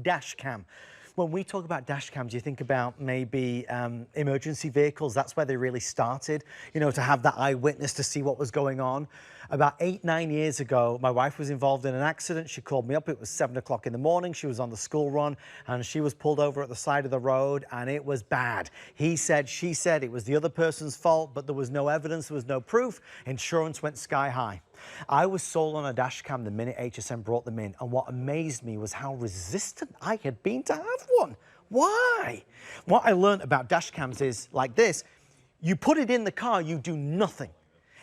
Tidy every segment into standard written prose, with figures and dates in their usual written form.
dash cam. When we talk about dash cams, you think about maybe emergency vehicles. That's where they really started, you know, to have that eyewitness to see what was going on. About 8, 9 years ago, my wife was involved in an accident. She called me up. It was 7 o'clock in the morning. She was on the school run and she was pulled over at the side of the road and it was bad. He said, she said it was the other person's fault, but there was no evidence, there was no proof. Insurance went sky high. I was sold on a dash cam the minute HSN brought them in, and what amazed me was how resistant I had been to have one. Why? What I learned about dash cams is like this: you put it in the car, you do nothing.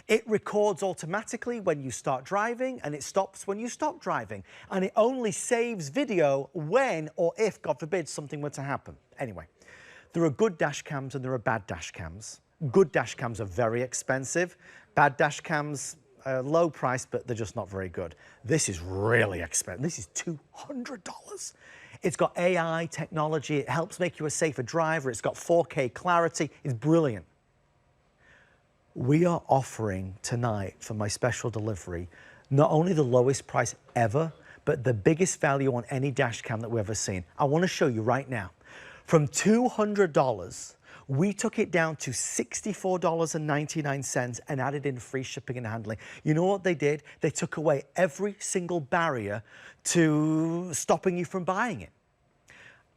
It records automatically when you start driving and it stops when you stop driving, and it only saves video when or if, God forbid, something were to happen. Anyway, there are good dash cams and there are bad dash cams. Good dash cams are very expensive. Bad dash cams, low price, but they're just not very good. This is really expensive. This is $200. It's got AI technology. It helps make you a safer driver. It's got 4K clarity. It's brilliant. We are offering tonight for my special delivery not only the lowest price ever, but the biggest value on any dash cam that we've ever seen. I want to show you right now. From $200, we took it down to $64.99 and added in free shipping and handling. You know what they did? They took away every single barrier to stopping you from buying it.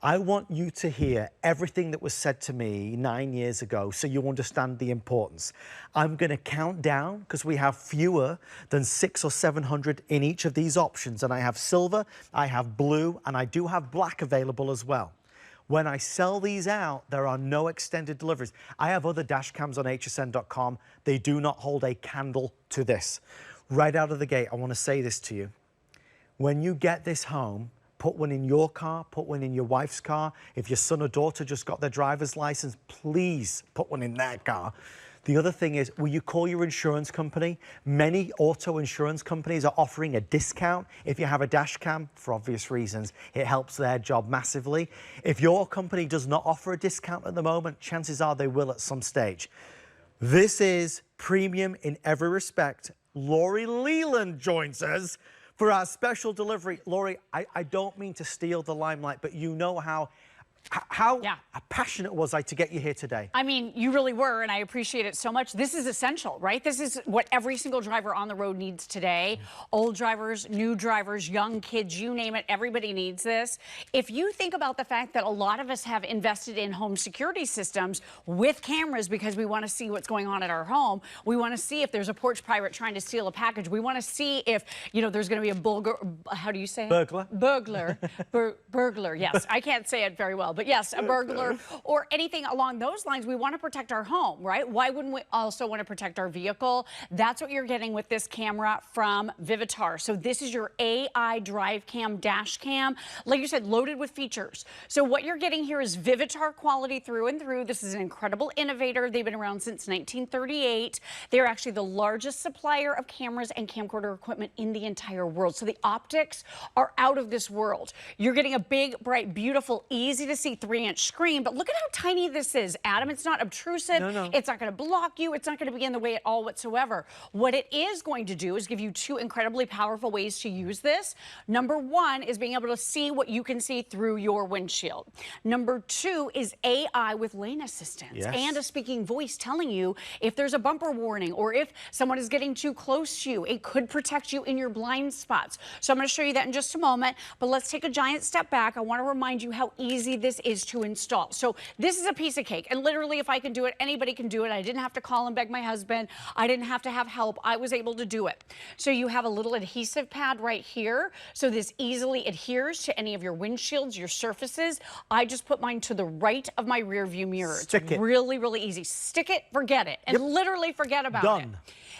I want you to hear everything that was said to me 9 years ago so you understand the importance. I'm going to count down because we have fewer than 600 or 700 in each of these options. And I have silver, I have blue, and I do have black available as well. When I sell these out, there are no extended deliveries. I have other dash cams on hsn.com. They do not hold a candle to this. Right out of the gate, I want to say this to you. When you get this home, put one in your car, put one in your wife's car. If your son or daughter just got their driver's license, please put one in their car. The other thing is, will you call your insurance company? Many auto insurance companies are offering a discount if you have a dash cam, for obvious reasons. It helps their job massively. If your company does not offer a discount at the moment, chances are they will at some stage. This is premium in every respect. Lori Leland joins us for our special delivery. Lori, I don't mean to steal the limelight, but you know how passionate was I to get you here today? I mean, you really were, and I appreciate it so much. This is essential, right? This is what every single driver on the road needs today. Old drivers, new drivers, young kids, you name it, everybody needs this. If you think about the fact that a lot of us have invested in home security systems with cameras because we want to see what's going on at our home, we want to see if there's a porch pirate trying to steal a package, we want to see if, you know, there's going to be a how do you say it? Burglar. Burglar. Burglar, yes. I can't say it very well. But yes, a burglar or anything along those lines. We want to protect our home, right? Why wouldn't we also want to protect our vehicle? That's what you're getting with this camera from Vivitar. So this is your AI drive cam, dash cam, like you said, loaded with features. So what you're getting here is Vivitar quality through and through. This is an incredible innovator. They've been around since 1938. They're actually the largest supplier of cameras and camcorder equipment in the entire world. So the optics are out of this world. You're getting a big, bright, beautiful, easy to see 3-inch screen, but look at how tiny this is, Adam. It's not obtrusive. No. It's not going to block you. It's not going to be in the way at all whatsoever. What it is going to do is give you two incredibly powerful ways to use this. Number one is being able to see what you can see through your windshield. Number two is AI with lane assistance and a speaking voice telling you if there's a bumper warning or if someone is getting too close to you. It could protect you in your blind spots. So I'm going to show you that in just a moment, but let's take a giant step back. I want to remind you how easy this is to install. So this is a piece of cake, and literally if I can do it, anybody can do it. I didn't have to call and beg my husband. I didn't have to have help. I was able to do it. So you have a little adhesive pad right here. So this easily adheres to any of your windshields, your surfaces. I just put mine to the right of my rear view mirror. Stick it. Really, really easy. Stick it, forget it, and literally forget about it.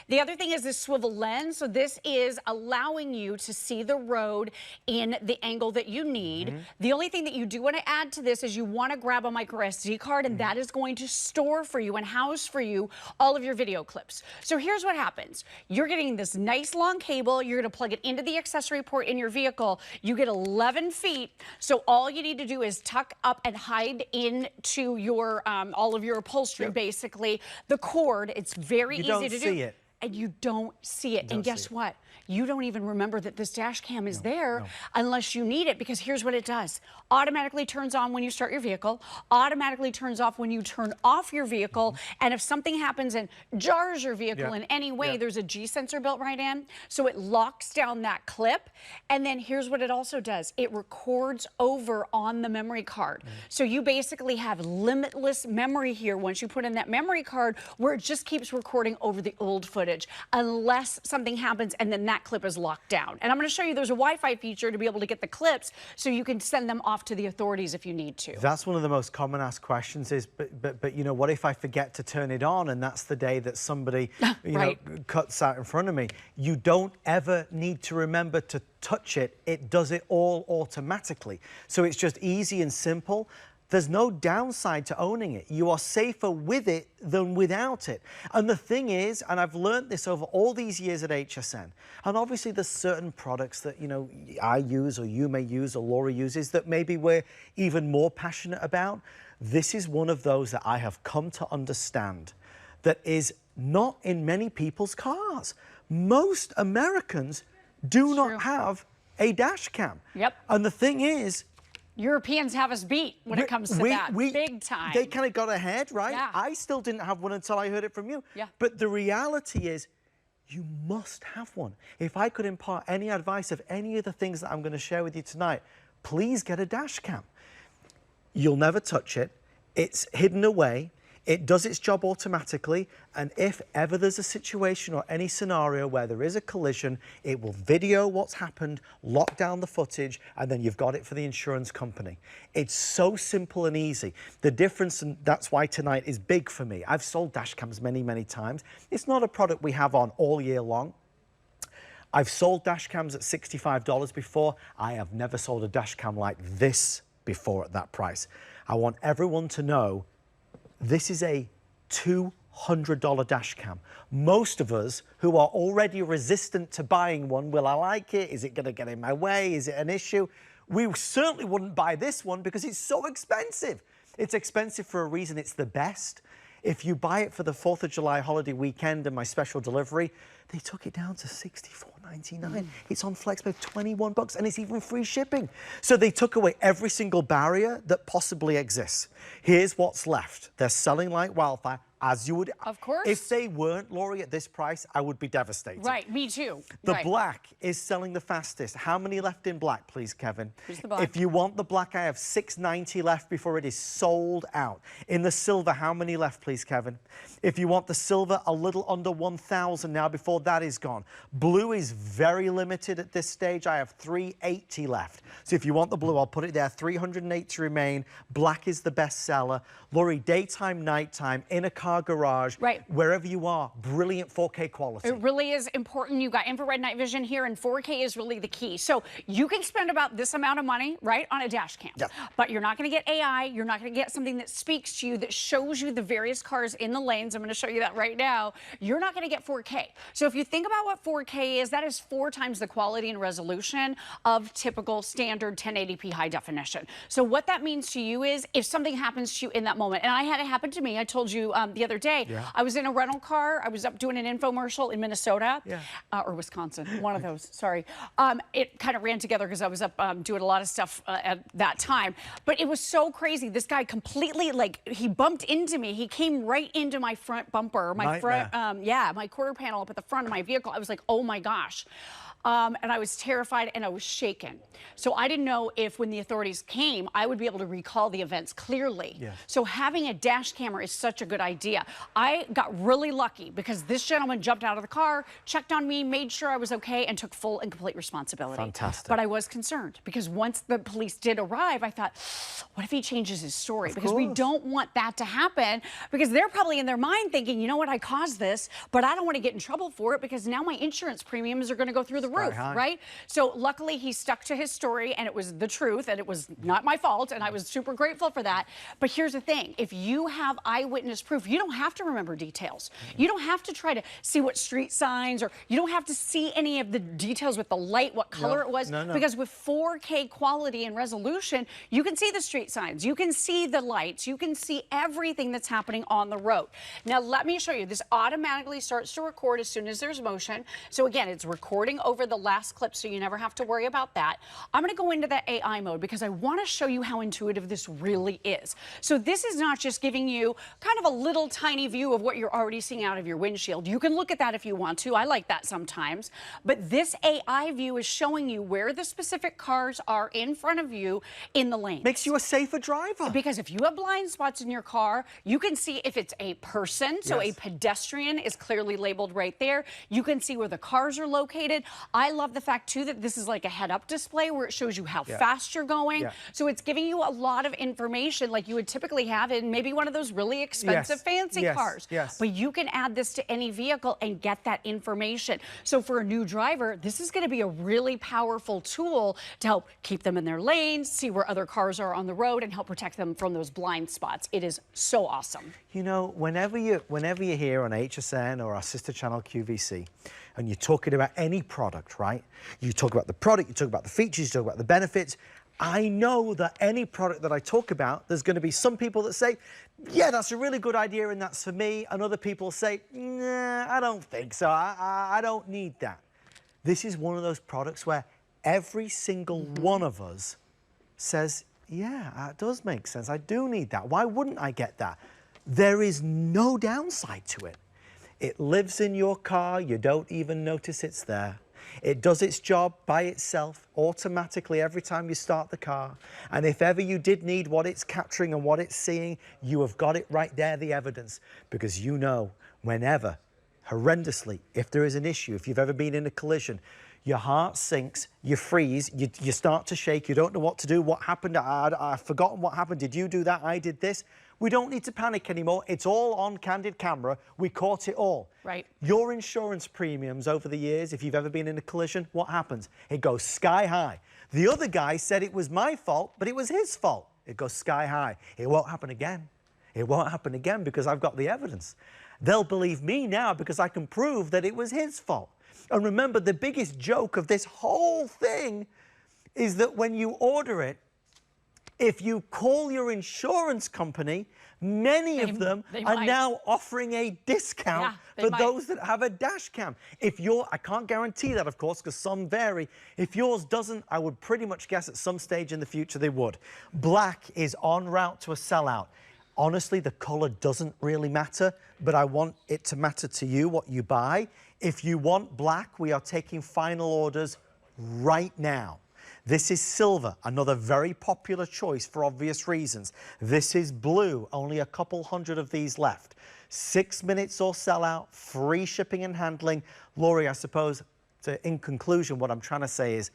The other thing is this swivel lens. So this is allowing you to see the road in the angle that you need. The only thing that you do want to add to this is you want to grab a micro SD card, and that is going to store for you and house for you all of your video clips. So here's what happens. You're getting this nice long cable. You're going to plug it into the accessory port in your vehicle. You get 11 feet. So all you need to do is tuck up and hide into your all of your upholstery, basically. The cord, it's very easy to do. You don't see it. And you don't see it. And guess what? you don't even remember that this dash cam is there unless you need it, because here's what it does. Automatically turns on when you start your vehicle, automatically turns off when you turn off your vehicle, and if something happens and jars your vehicle in any way, there's a G sensor built right in, so it locks down that clip. And then here's what it also does. It records over on the memory card. So you basically have limitless memory here once you put in that memory card, where it just keeps recording over the old footage unless something happens and then that clip is locked down. And I'm going to show you there's a Wi-Fi feature to be able to get the clips so you can send them off to the authorities if you need to. That's one of the most common asked questions is, but you know, what if I forget to turn it on and that's the day that somebody, you know, cuts out in front of me? You don't ever need to remember to touch it. It does it all automatically. So it's just easy and simple. There's no downside to owning it. You are safer with it than without it. And the thing is, and I've learned this over all these years at HSN, and obviously there's certain products that, you know, I use or you may use or Laura uses that maybe we're even more passionate about. This is one of those that I have come to understand that is not in many people's cars. Most Americans do not have a dash cam. And the thing is, Europeans have us beat when it comes to that, big time. They kind of got ahead, right? I still didn't have one until I heard it from you. But the reality is, you must have one. If I could impart any advice of any of the things that I'm going to share with you tonight, please get a dash cam. You'll never touch it. It's hidden away. It does its job automatically, and if ever there's a situation or any scenario where there is a collision, it will video what's happened, lock down the footage, and then you've got it for the insurance company. It's so simple and easy. The difference, and that's why tonight is big for me. I've sold dash cams many, many times. It's not a product we have on all year long. I've sold dash cams at $65 before. I have never sold a dash cam like this before at that price. I want everyone to know this is a $200 dash cam. Most of us who are already resistant to buying one, will I like it? Is it going to get in my way? Is it an issue? We certainly wouldn't buy this one because it's so expensive. It's expensive for a reason. It's the best. If you buy it for the 4th of July holiday weekend and my special delivery, they took it down to $64.99. It's on FlexPay, $21, and it's even free shipping. So they took away every single barrier that possibly exists. Here's what's left. They're selling like wildfire, as you would. Of course. If they weren't, Laurie, at this price, I would be devastated. Right, me too. The black is selling the fastest. How many left in black, please, Kevin? Here's the black. If you want the black, I have 690 left before it is sold out. In the silver, how many left, please, Kevin? If you want the silver, a little under 1,000 now before that is gone. Blue is very limited at this stage. I have 380 left. So if you want the blue, I'll put it there. 380 remain. Black is the best seller. Laurie, daytime, nighttime, in a car garage, wherever you are, brilliant 4K quality. It really is important. You got infrared night vision here, and 4K is really the key. So you can spend about this amount of money, right, on a dash cam. But you're not going to get AI. You're not going to get something that speaks to you, that shows you the various cars in the lanes. I'm going to show you that right now. You're not going to get 4K. So if you think about what 4K is, that is 4 times the quality and resolution of typical standard 1080p high definition. So what that means to you is, if something happens to you in that moment, and I had it happen to me. I told you the other day, I was in a rental car. I was up doing an infomercial in Minnesota or Wisconsin, one of those, sorry. It kind of ran together because I was up doing a lot of stuff at that time. But it was so crazy. This guy completely, like, he bumped into me. He came right into my front bumper, my front, my quarter panel up at the front of my vehicle. I was like, oh my gosh. And I was terrified and I was shaken. So I didn't know if when the authorities came, I would be able to recall the events clearly. So having a dash camera is such a good idea. I got really lucky because this gentleman jumped out of the car, checked on me, made sure I was okay, and took full and complete responsibility. Fantastic. But I was concerned because once the police did arrive, I thought, what if he changes his story? Because we don't want that to happen, because they're probably in their mind thinking, you know what, I caused this, but I don't want to get in trouble for it because now my insurance premiums are going to go through the roof, right? So luckily he stuck to his story and it was the truth and it was not my fault and I was super grateful for that. But here's the thing, if you have eyewitness proof, you don't have to remember details. You don't have to try to see what street signs, or you don't have to see any of the details with the light, what color it was, because with 4K quality and resolution, you can see the street signs, you can see the lights, you can see everything that's happening on the road. Now let me show you, this automatically starts to record as soon as there's motion. So again, it's recording over the last clip, so you never have to worry about that. I'm gonna go into that AI mode because I wanna show you how intuitive this really is. So this is not just giving you kind of a little tiny view of what you're already seeing out of your windshield. You can look at that if you want to. I like that sometimes. But this AI view is showing you where the specific cars are in front of you in the lane. Makes you a safer driver. Because if you have blind spots in your car, you can see if it's a person, so a pedestrian is clearly labeled right there. You can see where the cars are located. I love the fact too that this is like a head-up display where it shows you how fast you're going. So it's giving you a lot of information like you would typically have in maybe one of those really expensive fancy cars. But you can add this to any vehicle and get that information. So for a new driver, this is going to be a really powerful tool to help keep them in their lanes, see where other cars are on the road, and help protect them from those blind spots. It is so awesome. You know, whenever you're here on HSN or our sister channel QVC, and you're talking about any product, right? You talk about the product, you talk about the features, you talk about the benefits. I know that any product that I talk about, there's going to be some people that say, yeah, that's a really good idea and that's for me. And other people say, nah, I don't think so. I don't need that. This is one of those products where every single one of us says, yeah, it does make sense. I do need that. Why wouldn't I get that? There is no downside to it. It lives in your car. You don't even notice it's there. It does its job by itself automatically every time you start the car. And if ever you did need what it's capturing and what it's seeing, you have got it right there, the evidence, because you know whenever, horrendously, if there is an issue, if you've ever been in a collision, your heart sinks, you freeze, you start to shake, you don't know what to do, what happened, I've forgotten what happened, did you do that, I did this. We don't need to panic anymore. It's all on candid camera. We caught it all. Right. Your insurance premiums over the years, if you've ever been in a collision, what happens? It goes sky high. The other guy said it was my fault, but it was his fault. It goes sky high. It won't happen again. It won't happen again because I've got the evidence. They'll believe me now because I can prove that it was his fault. And remember, the biggest joke of this whole thing is that when you order it, if you call your insurance company, many of them are now offering a discount for those that have a dash cam. If I can't guarantee that, of course, because some vary. If yours doesn't, I would pretty much guess at some stage in the future they would. Black is en route to a sellout. Honestly, the color doesn't really matter, but I want it to matter to you what you buy. If you want black, we are taking final orders right now. This is silver, another very popular choice for obvious reasons. This is blue, only a couple hundred of these left. 6 minutes or sell out, free shipping and handling. Laurie, I suppose, in conclusion, what I'm trying to say is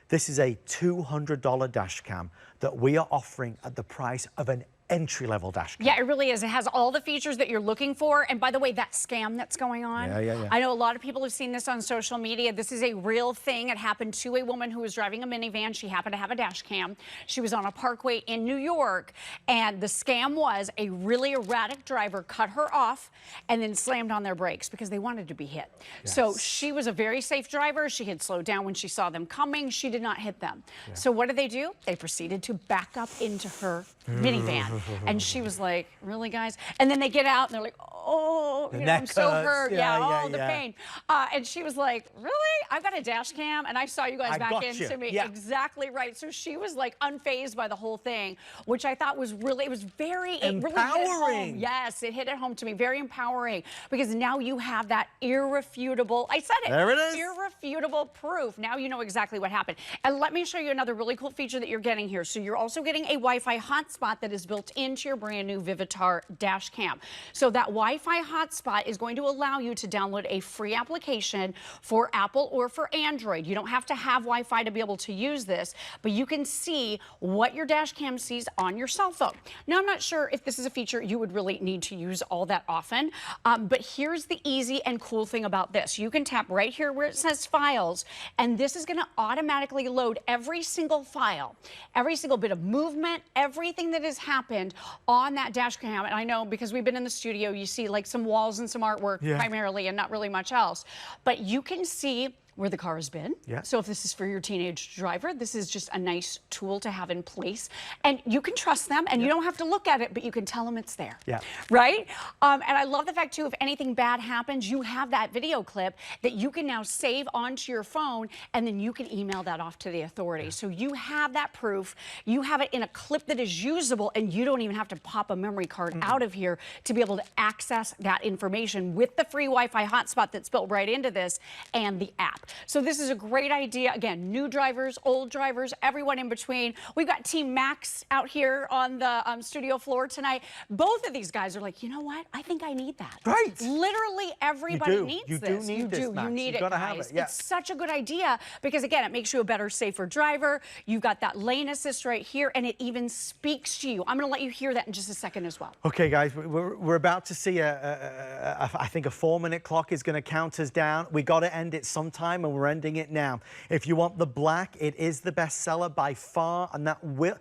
this is a $200 dash cam that we are offering at the price of an entry-level dash cam. Yeah, it really is. It has all the features that you're looking for. And by the way, that scam that's going on, I know a lot of people have seen this on social media. This is a real thing. It happened to a woman who was driving a minivan. She happened to have a dash cam. She was on a parkway in New York, and the scam was a really erratic driver cut her off and then slammed on their brakes because they wanted to be hit. So she was a very safe driver. She had slowed down when she saw them coming. She did not hit them. So what did they do? They proceeded to back up into her minivan. And she was like, really, guys? And then they get out and they're like, oh, you know, I'm so hurt. The pain. And she was like, really? I've got a dash cam and I saw you guys back into me. Exactly right. So she was like unfazed by the whole thing, which I thought was really, it was very empowering. It really hit home. Yes, it hit it home to me. Very empowering because now you have that irrefutable, I said it. There it is. Irrefutable proof. Now you know exactly what happened. And let me show you another really cool feature that you're getting here. So you're also getting a Wi-Fi hotspot that is built into your brand new Vivitar dash cam. So that Wi-Fi Wi-Fi hotspot is going to allow you to download a free application for Apple or for Android. You don't have to have Wi-Fi to be able to use this, but you can see what your dash cam sees on your cell phone. Now, I'm not sure if this is a feature you would really need to use all that often, but here's the easy and cool thing about this. You can tap right here where it says Files, and this is going to automatically load every single file, every single bit of movement, everything that has happened on that dash cam. And I know because we've been in the studio, you see like some walls and some artwork primarily and not really much else, but you can see where the car has been. Yeah. So if this is for your teenage driver, this is just a nice tool to have in place. And you can trust them, and you don't have to look at it, but you can tell them it's there. Yeah. Right? And I love the fact, too, if anything bad happens, you have that video clip that you can now save onto your phone, and then you can email that off to the authorities. So you have that proof. You have it in a clip that is usable, and you don't even have to pop a memory card out of here to be able to access that information with the free Wi-Fi hotspot that's built right into this and the app. So this is a great idea. Again, new drivers, old drivers, everyone in between. We've got Team Max out here on the studio floor tonight. Both of these guys are like, you know what? I think I need that. Right. Literally everybody needs this. You do need this, Max. You need it, gotta guys. have it. Yeah. It's such a good idea because, again, it makes you a better, safer driver. You've got that lane assist right here, and it even speaks to you. I'm going to let you hear that in just a second as well. Okay, guys, we're about to see I think a 4-minute clock is going to count us down. We got to end it sometime, and we're ending it now. If you want the black, it is the best seller by far, and that will...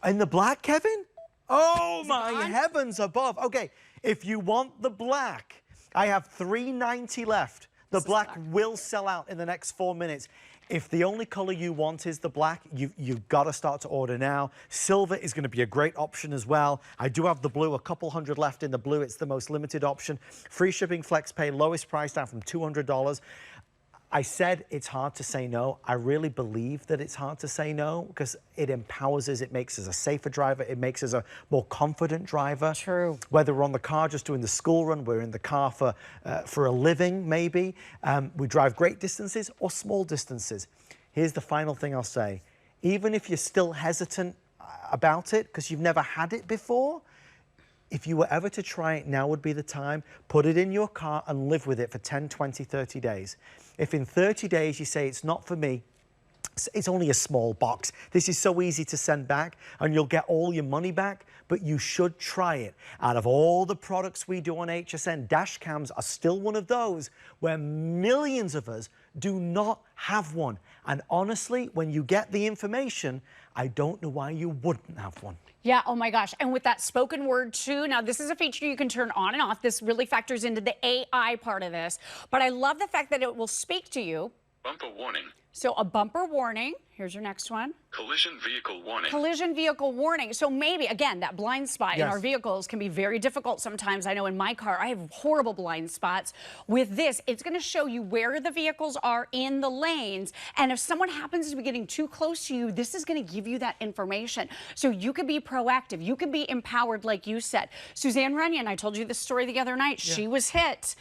In the black, Kevin? Oh, my heavens above. Okay, if you want the black, I have $390 left. The black will sell out in the next 4 minutes. If the only color you want is the black, you've got to start to order now. Silver is going to be a great option as well. I do have the blue, a couple hundred left in the blue. It's the most limited option. Free shipping, flex pay, lowest price down from $200. I said it's hard to say no. I really believe that it's hard to say no because it empowers us. It makes us a safer driver. It makes us a more confident driver. True. Whether we're on the car just doing the school run, we're in the car for a living, maybe. We drive great distances or small distances. Here's the final thing I'll say. Even if you're still hesitant about it because you've never had it before, if you were ever to try it, now would be the time. Put it in your car and live with it for 10, 20, 30 days. If in 30 days you say it's not for me, it's only a small box. This is so easy to send back and you'll get all your money back, but you should try it. Out of all the products we do on HSN, dash cams are still one of those where millions of us do not have one. And honestly, when you get the information, I don't know why you wouldn't have one. Yeah, oh my gosh. And with that spoken word too, now this is a feature you can turn on and off. This really factors into the AI part of this. But I love the fact that it will speak to you. Bumper warning. So a bumper warning. Here's your next one. Collision vehicle warning. Collision vehicle warning. So maybe, again, that blind spot in Yes. our vehicles can be very difficult sometimes. I know in my car, I have horrible blind spots. With this, it's going to show you where the vehicles are in the lanes. And if someone happens to be getting too close to you, this is going to give you that information. So you could be proactive. You could be empowered, like you said. Suzanne Runyon, I told you this story the other night. Yeah. She was hit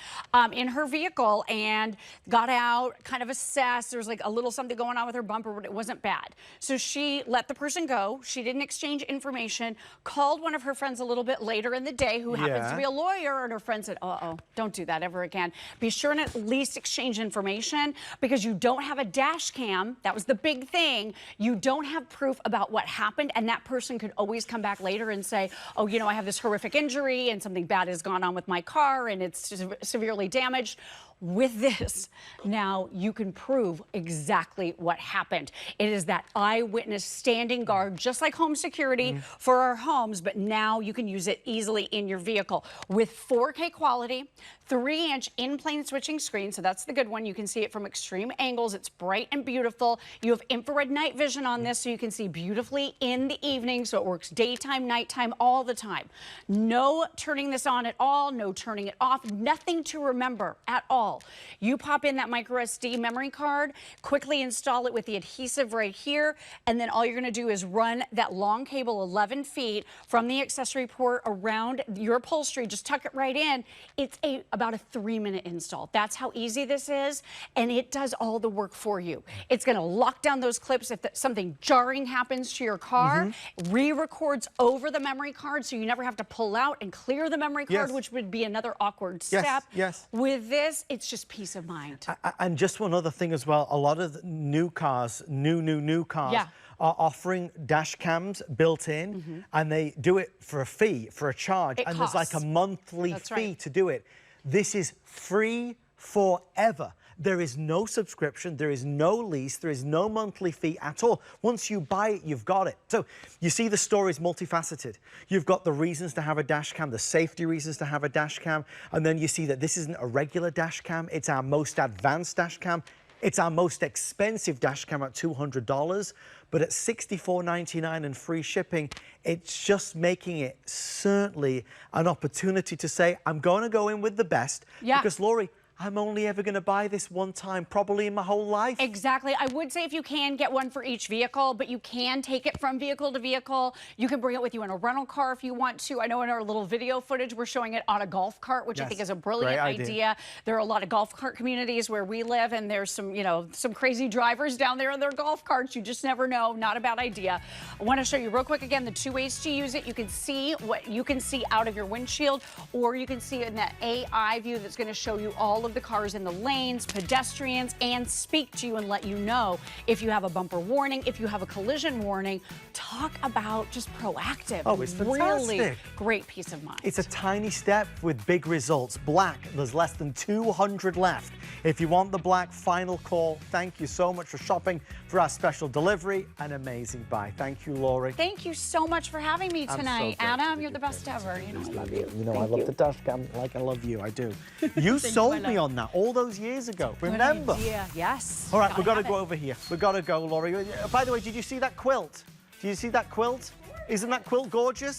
in her vehicle and got out, kind of assessed. There was like a little something going on with her bumper, but it wasn't bad. So she let the person go. She didn't exchange information, called one of her friends a little bit later in the day who happens to be a lawyer, and her friend said, uh-oh, don't do that ever again. Be sure and at least exchange information because you don't have a dash cam. That was the big thing. You don't have proof about what happened, and that person could always come back later and say, oh, you know, I have this horrific injury and something bad has gone on with my car and it's severely damaged. With this, now you can prove exactly what happened. It is that eyewitness standing guard, just like home security for our homes, but now you can use it easily in your vehicle with 4K quality, 3-inch in-plane switching screen. So that's the good one. You can see it from extreme angles. It's bright and beautiful. You have infrared night vision on this, so you can see beautifully in the evening. So it works daytime, nighttime, all the time. No turning this on at all. No turning it off. Nothing to remember at all. You pop in that micro SD memory card, quick quickly install it with the adhesive right here, and then all you're going to do is run that long cable 11 feet from the accessory port around your upholstery. Just tuck it right in. It's about a 3-minute install. That's how easy this is, and it does all the work for you. It's going to lock down those clips if something jarring happens to your car. Re-records over the memory card, so you never have to pull out and clear the memory card, which would be another awkward step. With this, it's just peace of mind. And just one other thing as well, a lot of new cars, new cars, are offering dash cams built in, and they do it for a fee, for a charge, and there's like a monthly fee to do it. This is free forever. There is no subscription, there is no lease, there is no monthly fee at all. Once you buy it, you've got it. So you see the story is multifaceted. You've got the reasons to have a dash cam, the safety reasons to have a dash cam, and then you see that this isn't a regular dash cam, it's our most advanced dash cam. It's our most expensive dash cam at $200, but at $64.99 and free shipping, it's just making it certainly an opportunity to say, I'm going to go in with the best, because Laurie, I'm only ever going to buy this one time, probably in my whole life. Exactly. I would say if you can get one for each vehicle, but you can take it from vehicle to vehicle. You can bring it with you in a rental car if you want to. I know in our little video footage, we're showing it on a golf cart, which I think is a brilliant idea. There are a lot of golf cart communities where we live, and there's some, some crazy drivers down there in their golf carts. You just never know. Not a bad idea. I want to show you real quick again the 2 ways to use it. You can see what you can see out of your windshield, or you can see in that AI view that's going to show you all of the cars in the lanes, pedestrians, and speak to you and let you know if you have a bumper warning, if you have a collision warning. Talk about just proactive. Oh, it's fantastic. Really great peace of mind. It's a tiny step with big results. Black, there's less than 200 left. If you want the black, final call. Thank you so much for shopping for our special delivery. An amazing buy. Thank you, Laurie. Thank you so much for having me tonight. Adam, you're the best ever. I love you. I love the dash cam like I love you. I do. You sold me on that all those years ago. Remember? Yes. All right, we've got to go over here. We've got to go, Laurie. By the way, did you see that quilt? Did you see that quilt? Isn't that quilt gorgeous?